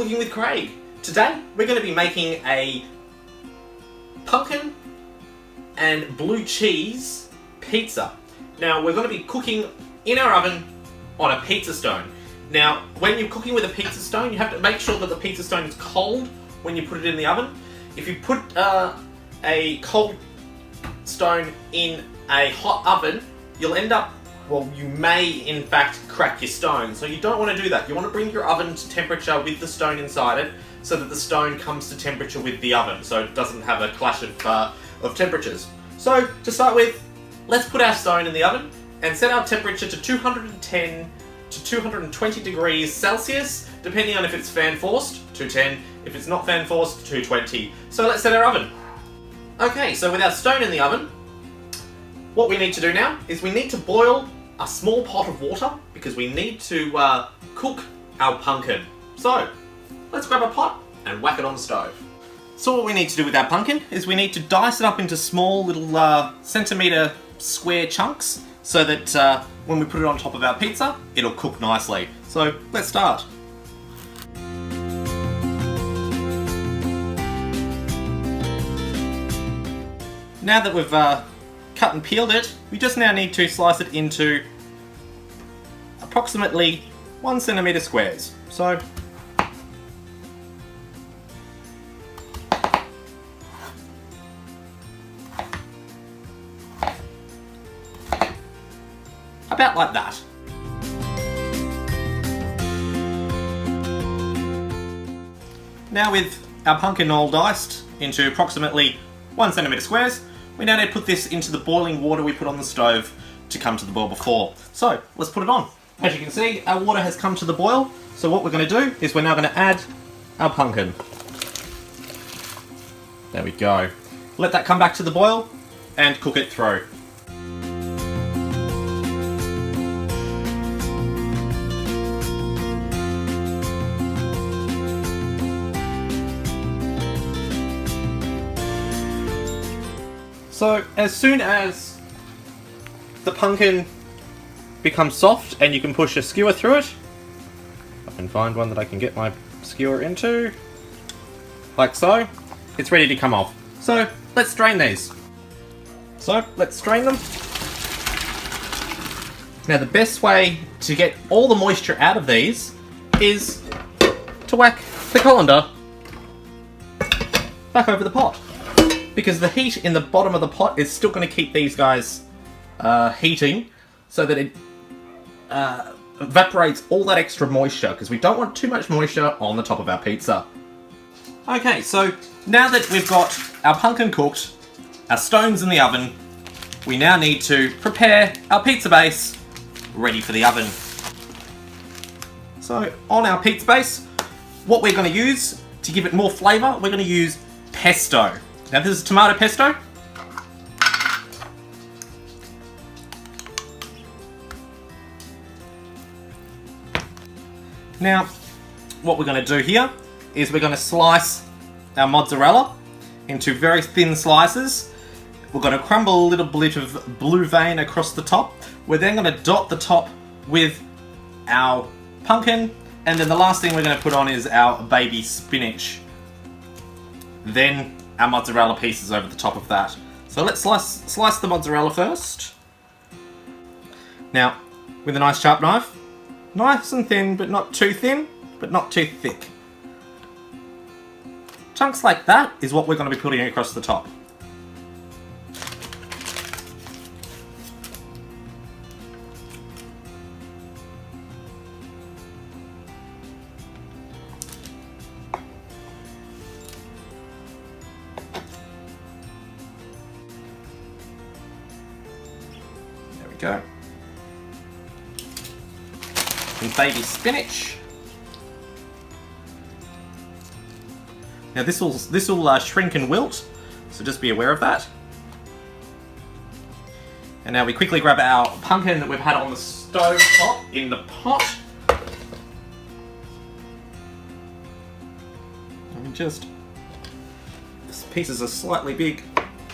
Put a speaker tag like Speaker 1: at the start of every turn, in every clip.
Speaker 1: Cooking with Craig. Today we're going to be making a pumpkin and blue cheese pizza. Now we're going to be cooking in our oven on a pizza stone. Now when you're cooking with a pizza stone, you have to make sure that the pizza stone is cold when you put it in the oven. If you put a cold stone in a hot oven, you'll end up, well, you may in fact crack your stone. So you don't want to do that. You want to bring your oven to temperature with the stone inside it, so that the stone comes to temperature with the oven, so it doesn't have a clash of temperatures. So to start with, let's put our stone in the oven and set our temperature to 210 to 220 degrees Celsius, depending on if it's fan forced, 210. If it's not fan forced, 220. So let's set our oven. Okay, so with our stone in the oven, what we need to do now is we need to boil a small pot of water because we need to cook our pumpkin. So let's grab a pot and whack it on the stove. So what we need to do with our pumpkin is we need to dice it up into small little centimetre square chunks so that when we put it on top of our pizza, it'll cook nicely. So let's start. Now that we've cut and peeled it, we just now need to slice it into approximately 1 centimetre squares. So about like that. Now with our pumpkin all diced into approximately 1 centimetre squares, we now need to put this into the boiling water we put on the stove to come to the boil before. So let's put it on. As you can see, our water has come to the boil. So what we're going to do is we're now going to add our pumpkin. There we go. Let that come back to the boil and cook it through. So as soon as the pumpkin becomes soft and you can push a skewer through it, I can find one that I can get my skewer into, like so, it's ready to come off. So let's drain these. So let's strain them. Now the best way to get all the moisture out of these is to whack the colander back over the pot, because the heat in the bottom of the pot is still going to keep these guys heating so that it evaporates all that extra moisture, because we don't want too much moisture on the top of our pizza. Okay, so now that we've got our pumpkin cooked, our stones in the oven, we now need to prepare our pizza base ready for the oven. So on our pizza base, what we're going to use to give it more flavour, we're going to use pesto. Now this is tomato pesto. Now, what we're going to do here is we're going to slice our mozzarella into very thin slices. We're going to crumble a little bit of blue vein across the top. We're then going to dot the top with our pumpkin, and then the last thing we're going to put on is our baby spinach. Then our mozzarella pieces over the top of that. So let's slice the mozzarella first. Now, with a nice sharp knife, nice and thin, but not too thin, but not too thick. Chunks like that is what we're going to be putting across the top. Go. And baby spinach. Now this will shrink and wilt, so just be aware of that. And now we quickly grab our pumpkin that we've had on the stove top in the pot. And we just, these pieces are slightly big,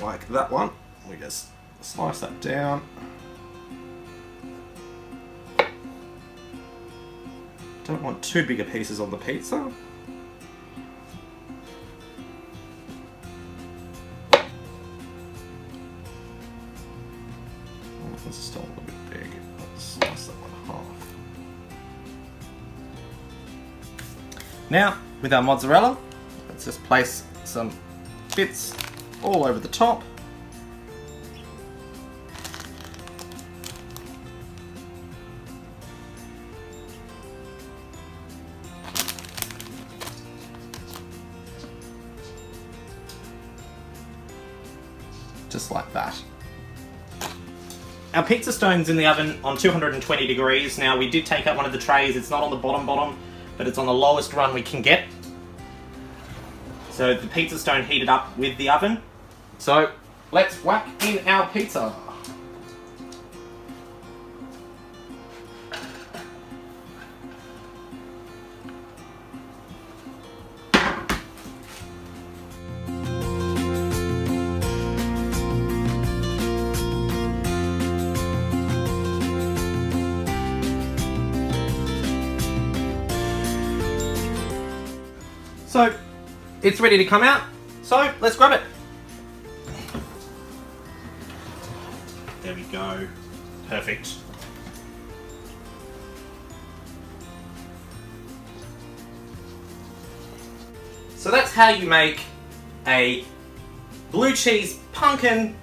Speaker 1: like that one. We just slice that down. Don't want too big a pieces on the pizza. This is still a little bit big. Let's slice that one half. Now, with our mozzarella, let's just place some bits all over the top. Just like that. Our pizza stone's in the oven on 220 degrees. Now, we did take out one of the trays. It's not on the bottom, but it's on the lowest run we can get. So the pizza stone heated up with the oven. So let's whack in our pizza. So, it's ready to come out, so let's grab it. There we go. Perfect. So that's how you make a blue cheese pumpkin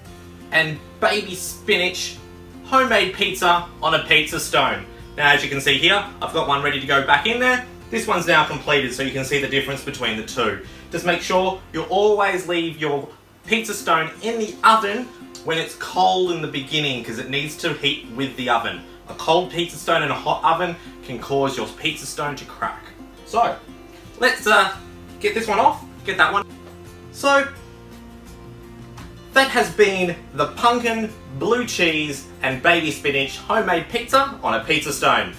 Speaker 1: and baby spinach homemade pizza on a pizza stone. Now, as you can see here, I've got one ready to go back in there. This one's now completed, so you can see the difference between the two. Just make sure you always leave your pizza stone in the oven when it's cold in the beginning, because it needs to heat with the oven. A cold pizza stone in a hot oven can cause your pizza stone to crack. So, let's get this one off, get that one. So, that has been the pumpkin, blue cheese, and baby spinach homemade pizza on a pizza stone.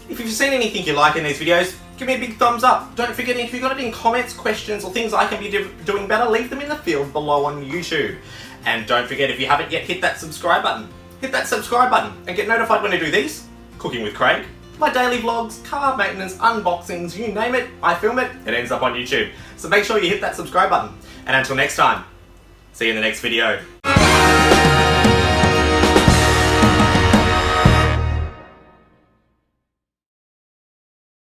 Speaker 1: If you've seen anything you like in these videos, give me a big thumbs up. Don't forget, if you've got any comments, questions, or things I can be doing better, leave them in the field below on YouTube. And don't forget, if you haven't yet, hit that subscribe button. Hit that subscribe button and get notified when I do these. Cooking with Craig, my daily vlogs, car maintenance, unboxings, you name it, I film it, it ends up on YouTube. So make sure you hit that subscribe button. And until next time, see you in the next video.